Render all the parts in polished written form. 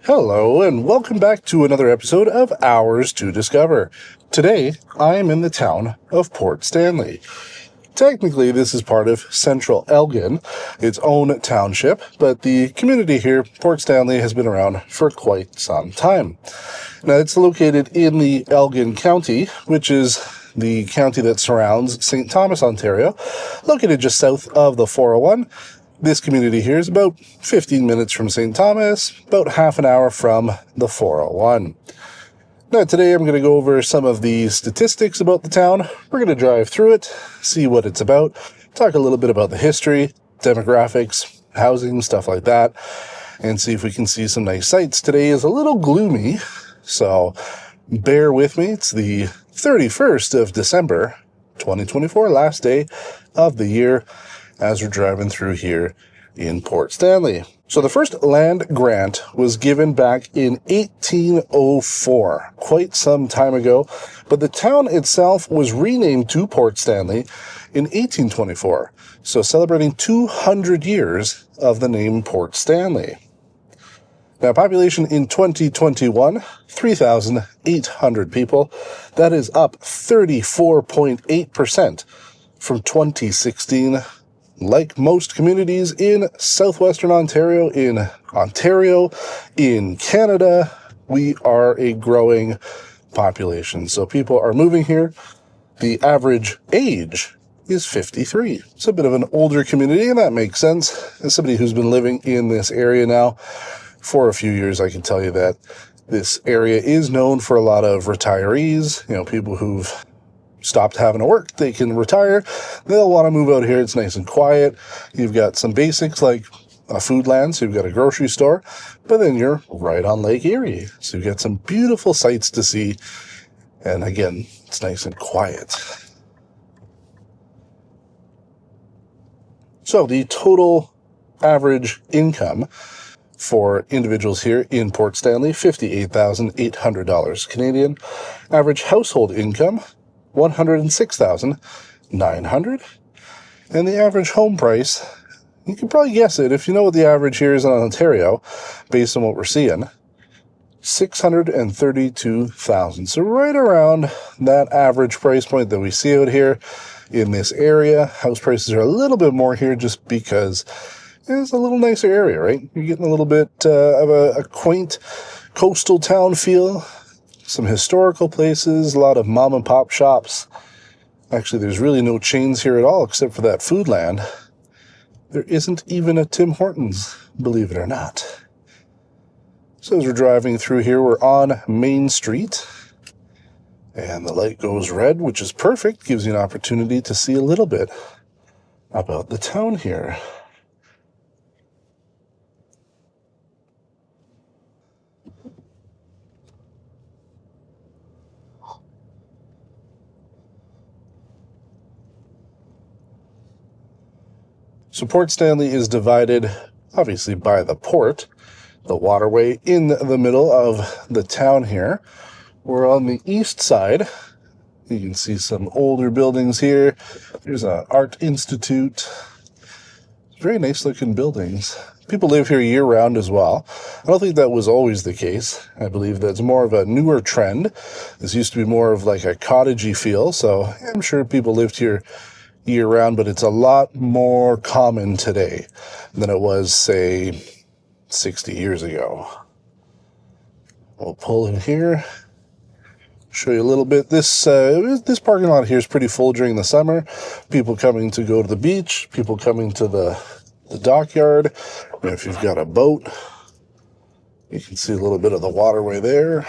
Hello, and welcome back to another episode of Hours to Discover. Today, I am in the town of Port Stanley. Technically, this is part of Central Elgin, its own township, but the community here, Port Stanley, has been around for quite some time. Now, it's located in the Elgin County, which is the county that surrounds St. Thomas, Ontario, located just south of the 401. This community here is about 15 minutes from St. Thomas, about half an hour from the 401. Now, today I'm going to go over some of the statistics about the town. We're going to drive through it, see what it's about, talk a little bit about the history, demographics, housing, stuff like that, and see if we can see some nice sights. Today is a little gloomy, so bear with me. It's the 31st of December, 2024, last day of the year, as we're driving through here in Port Stanley. So the first land grant was given back in 1804, quite some time ago, but the town itself was renamed to Port Stanley in 1824, so celebrating 200 years of the name Port Stanley. Now, population in 2021, 3,800 people. That is up 34.8% from 2016. Like most communities in Southwestern Ontario, in Canada, we are a growing population. So people are moving here. The average age is 53. It's a bit of an older community, and that makes sense. As somebody who's been living in this area now for a few years, I can tell you that this area is known for a lot of retirees, people who've stopped having to work. They can retire. They'll want to move out here. It's nice and quiet. You've got some basics like a food land, so you've got a grocery store, but then you're right on Lake Erie. So you've got some beautiful sights to see. And again, it's nice and quiet. So the total average income for individuals here in Port Stanley, $58,800 Canadian. Average household income, $106,900. And the average home price, you can probably guess it if you know what the average here is in Ontario, based on what we're seeing, $632,000. So right around that average price point that we see out here in this area. House prices are a little bit more here just because it's a little nicer area, right? You're getting a little bit of a quaint coastal town feel. Some historical places, a lot of mom and pop shops. Actually, there's really no chains here at all except for that food land. There isn't even a Tim Hortons, believe it or not. So as we're driving through here, we're on Main Street. And the light goes red, which is perfect. Gives you an opportunity to see a little bit about the town here. So Port Stanley is divided, obviously, by the port, the waterway in the middle of the town here. We're on the east side. You can see some older buildings here. There's an art institute. Very nice looking buildings. People live here year round as well. I don't think that was always the case. I believe that's more of a newer trend. This used to be more of like a cottagey feel, so I'm sure people lived here year round, but it's a lot more common today than it was, say, 60 years ago. We'll pull in here, show you a little bit. This parking lot here is pretty full during the summer. People coming to go to the beach, people coming to the dockyard. If you've got a boat, you can see a little bit of the waterway there.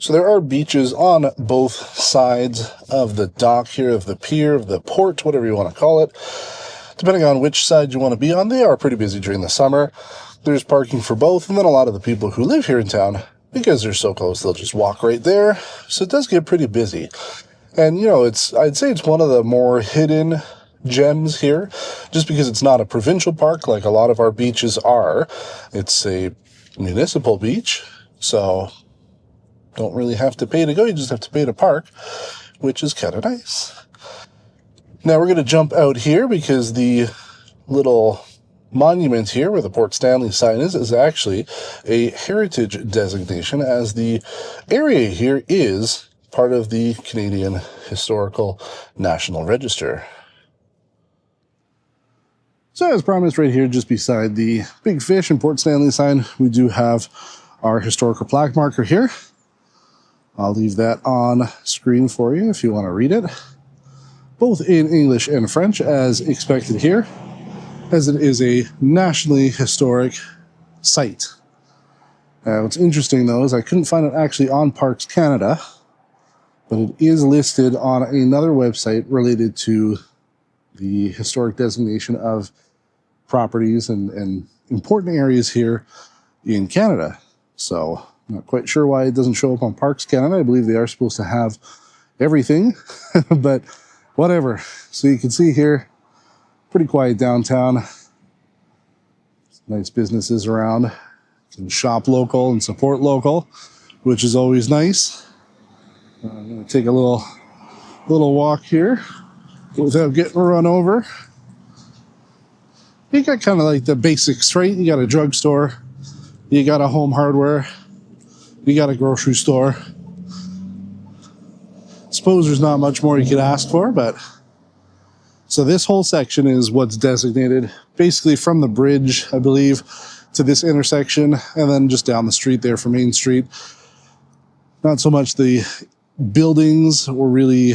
So there are beaches on both sides of the dock here, of the pier, of the port, whatever you want to call it. Depending on which side you want to be on, they are pretty busy during the summer. There's parking for both, and then a lot of the people who live here in town, because they're so close, they'll just walk right there. So it does get pretty busy. And, I'd say it's one of the more hidden gems here, just because it's not a provincial park like a lot of our beaches are. It's a municipal beach, so don't really have to pay to go, you just have to pay to park, which is kind of nice. Now we're going to jump out here because the little monument here where the Port Stanley sign is actually a heritage designation, as the area here is part of the Canadian Historical National Register. So as promised, right here just beside the Big Fish and Port Stanley sign, we do have our historical plaque marker here. I'll leave that on screen for you if you want to read it, both in English and French as expected here, as it is a nationally historic site. What's interesting though is I couldn't find it actually on Parks Canada, but it is listed on another website related to the historic designation of properties and important areas here in Canada. So I'm not quite sure why it doesn't show up on Parks Canada. I believe they are supposed to have everything, but whatever. So you can see here, pretty quiet downtown. Nice businesses around. You can shop local and support local, which is always nice. I'm going to take a little walk here without getting run over. You got kind of like the basics, right? You got a drugstore, you got a home hardware, you got a grocery store. Suppose there's not much more you could ask for, but so this whole section is what's designated basically from the bridge, I believe, to this intersection, and then just down the street there for Main Street. Not so much the buildings or really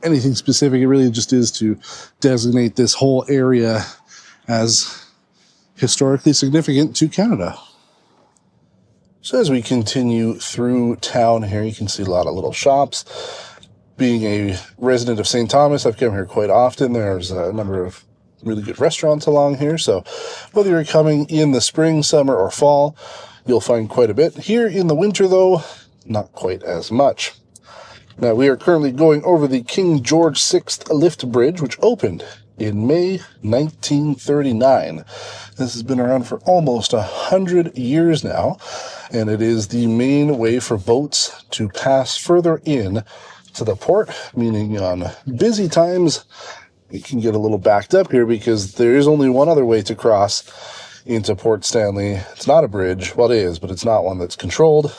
anything specific. It really just is to designate this whole area as historically significant to Canada. So as we continue through town here, you can see a lot of little shops. Being a resident of St. Thomas, I've come here quite often. There's a number of really good restaurants along here. So whether you're coming in the spring, summer, or fall, you'll find quite a bit. Here in the winter, though, not quite as much. Now, we are currently going over the King George VI lift bridge, which opened in May 1939. This has been around for almost 100 years now, and it is the main way for boats to pass further in to the port, meaning on busy times, it can get a little backed up here because there is only one other way to cross into Port Stanley. It's not a bridge. Well, it is, but it's not one that's controlled.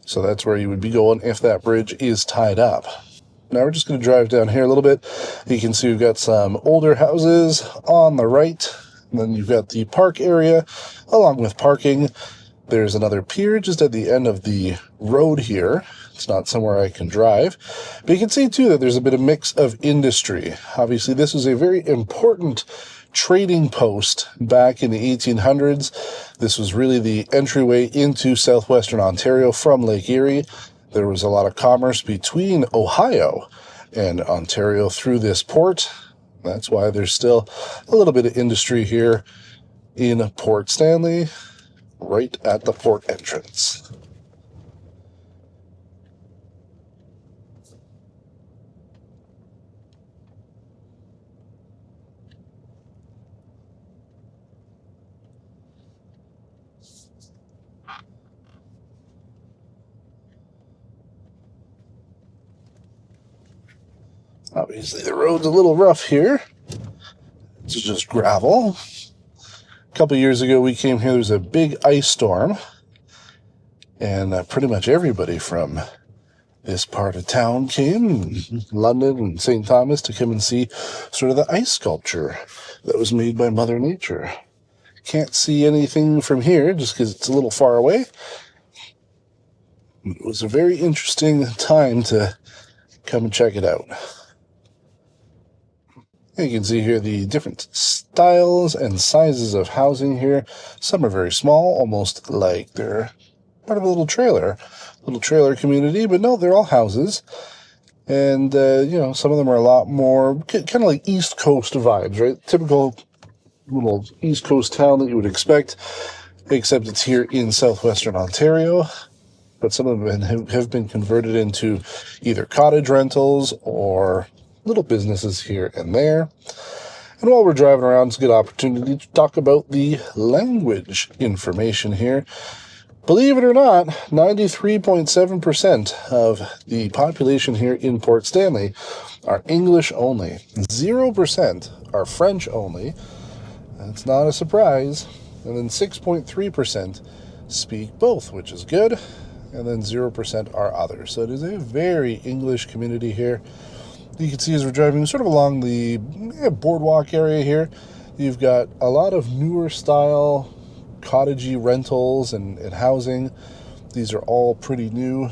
So that's where you would be going if that bridge is tied up. Now we're just going to drive down here a little bit. You can see we've got some older houses on the right. And then you've got the park area along with parking. There's another pier just at the end of the road here. It's not somewhere I can drive. But you can see too that there's a bit of mix of industry. Obviously this is a very important trading post back in the 1800s. This was really the entryway into southwestern Ontario from Lake Erie. There was a lot of commerce between Ohio and Ontario through this port. That's why there's still a little bit of industry here in Port Stanley, right at the port entrance. Obviously, the road's a little rough here. It's just gravel. A couple years ago, we came here. There was a big ice storm. And pretty much everybody from this part of town came, London and St. Thomas, to come and see sort of the ice sculpture that was made by Mother Nature. Can't see anything from here just because it's a little far away. It was a very interesting time to come and check it out. You can see here the different styles and sizes of housing here. Some are very small, almost like they're part of a little trailer community, but no, they're all houses. And, some of them are a lot more kind of like East Coast vibes, right? Typical little East Coast town that you would expect, except it's here in southwestern Ontario. But some of them have been converted into either cottage rentals or little businesses here and there. And while we're driving around, it's a good opportunity to talk about the language information here. Believe it or not, 93.7% of the population here in Port Stanley are English only. 0% are French only. That's not a surprise. And then 6.3% speak both, which is good. And then 0% are others. So it is a very English community here. You can see as we're driving sort of along the boardwalk area here, you've got a lot of newer style cottagey rentals and housing. These are all pretty new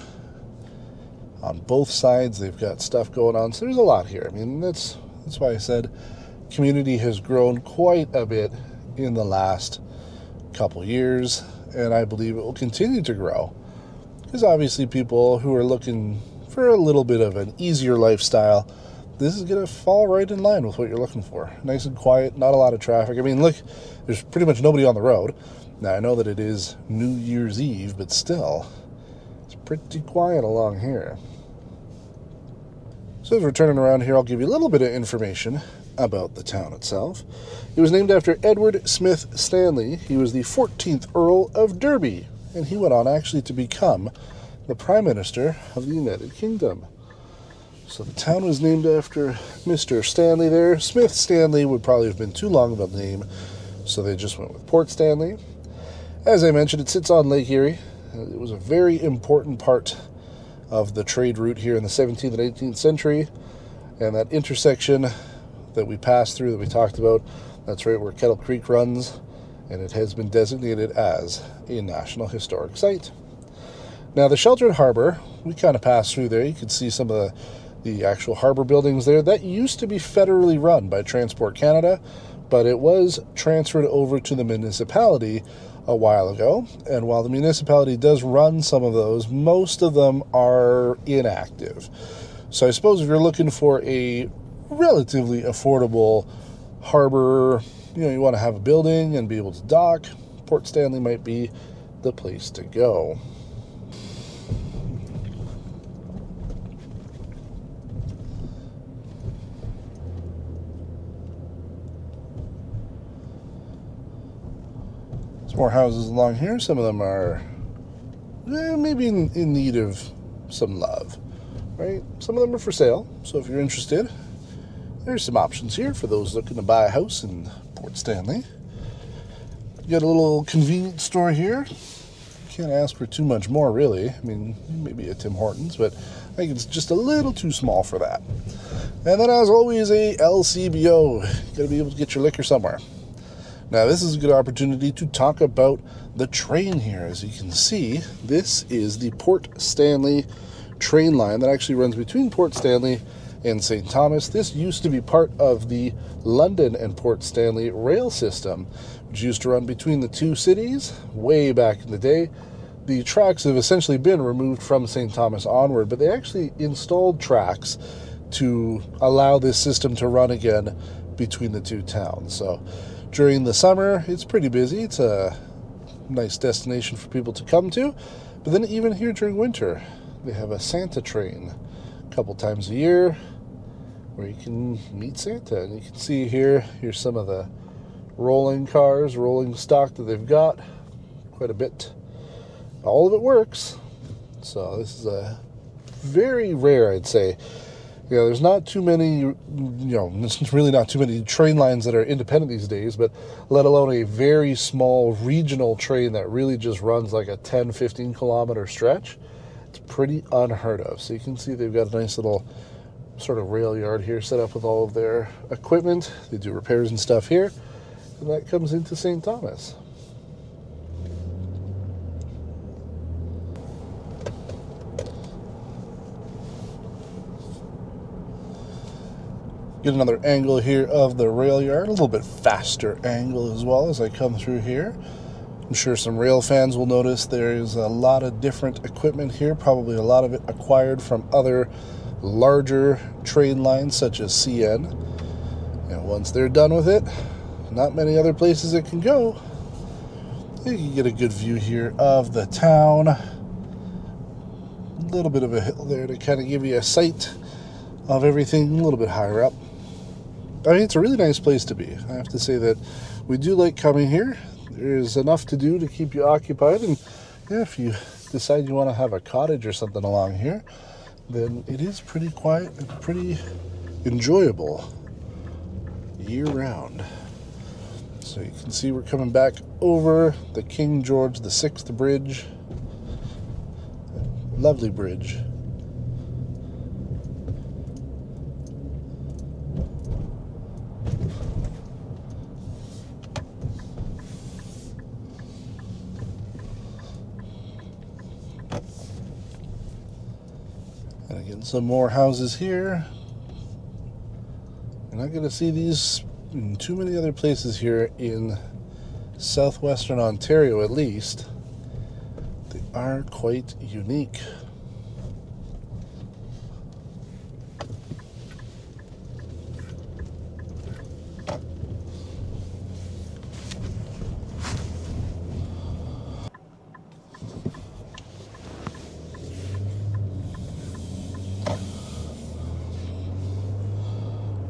on both sides. They've got stuff going on. So there's a lot here. I mean, that's why I said community has grown quite a bit in the last couple years, and I believe it will continue to grow. Because obviously people who are looking for a little bit of an easier lifestyle, this is going to fall right in line with what you're looking for. Nice and quiet, not a lot of traffic. I mean, look, there's pretty much nobody on the road. Now, I know that it is New Year's Eve, but still, it's pretty quiet along here. So as we're turning around here, I'll give you a little bit of information about the town itself. It was named after Edward Smith Stanley. He was the 14th Earl of Derby, and he went on actually to become the Prime Minister of the United Kingdom. So the town was named after Mr. Stanley there. Smith Stanley would probably have been too long of a name, so they just went with Port Stanley. As I mentioned, it sits on Lake Erie. It was a very important part of the trade route here in the 17th and 18th century. And that intersection that we passed through, that we talked about, that's right where Kettle Creek runs, and it has been designated as a National Historic Site. Now, the sheltered harbor, we kind of passed through there. You can see some of the actual harbor buildings there. That used to be federally run by Transport Canada, but it was transferred over to the municipality a while ago. And while the municipality does run some of those, most of them are inactive. So I suppose if you're looking for a relatively affordable harbor, you want to have a building and be able to dock, Port Stanley might be the place to go. There's more houses along here. Some of them are maybe in need of some love, right? Some of them are for sale. So if you're interested, there's some options here for those looking to buy a house in Port Stanley. You got a little convenience store here. Can't ask for too much more, really. I mean, maybe a Tim Hortons, but I think it's just a little too small for that. And then, as always, a LCBO. You got to be able to get your liquor somewhere. Now, this is a good opportunity to talk about the train here. As you can see, this is the Port Stanley train line that actually runs between Port Stanley and St. Thomas. This used to be part of the London and Port Stanley rail system, which used to run between the two cities way back in the day. The tracks have essentially been removed from St. Thomas onward, but they actually installed tracks to allow this system to run again between the two towns. So during the summer, it's pretty busy. It's a nice destination for people to come to. But then even here during winter, they have a Santa train a couple times a year where you can meet Santa. And you can see here's some of the rolling cars, rolling stock that they've got. Quite a bit. All of it works. So this is a very rare, I'd say. There's not too many, there's really not too many train lines that are independent these days, but let alone a very small regional train that really just runs like a 10, 15 kilometer stretch. It's pretty unheard of. So you can see they've got a nice little sort of rail yard here set up with all of their equipment. They do repairs and stuff here, and that comes into St. Thomas. Get another angle here of the rail yard, a little bit faster angle as well as I come through here. I'm sure some rail fans will notice there's a lot of different equipment here, probably a lot of it acquired from other larger train lines such as CN. And once they're done with it, not many other places it can go. You can get a good view here of the town. A little bit of a hill there to kind of give you a sight of everything a little bit higher up. I mean, it's a really nice place to be. I have to say that we do like coming here. There's enough to do to keep you occupied, and yeah, if you decide you want to have a cottage or something along here, then it is pretty quiet and pretty enjoyable year-round. So you can see we're coming back over the King George VI Bridge. Lovely bridge. And again, some more houses here. You're not going to see these in too many other places here in Southwestern Ontario, at least. They are quite unique.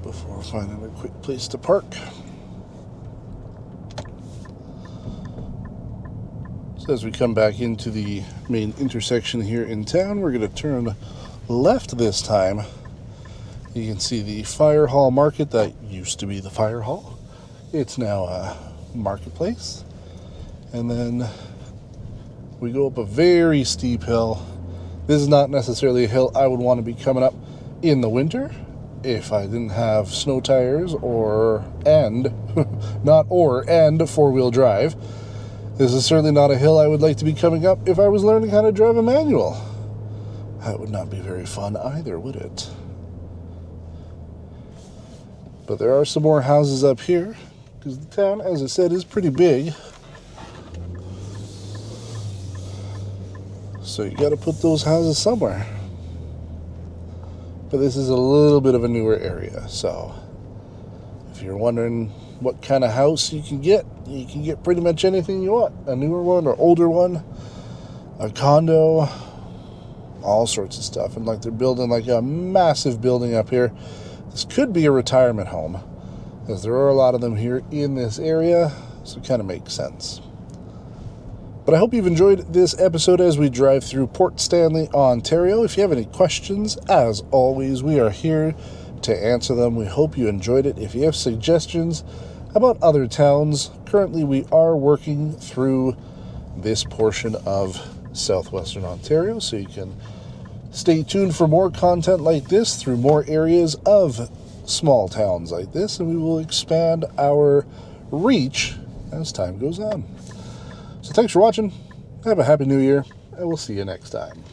Before finding a quick place to park. So as we come back into the main intersection here in town, we're going to turn left this time. You can see the fire hall market that used to be the fire hall. It's now a marketplace. And then we go up a very steep hill. This is not necessarily a hill I would want to be coming up in the winter if I didn't have snow tires and four-wheel drive. This is certainly not a hill I would like to be coming up if I was learning how to drive a manual. That would not be very fun either, would it? But there are some more houses up here, because the town, as I said, is pretty big. So you got to put those houses somewhere. But this is a little bit of a newer area, so if you're wondering what kind of house you can get pretty much anything you want. A newer one or older one, a condo, all sorts of stuff. And like they're building like a massive building up here. This could be a retirement home, because there are a lot of them here in this area, so it kind of makes sense. But I hope you've enjoyed this episode as we drive through Port Stanley, Ontario. If you have any questions, as always, we are here to answer them. We hope you enjoyed it. If you have suggestions about other towns, currently we are working through this portion of Southwestern Ontario, so you can stay tuned for more content like this through more areas of small towns like this, and we will expand our reach as time goes on. So thanks for watching. Have a happy new year, and we'll see you next time.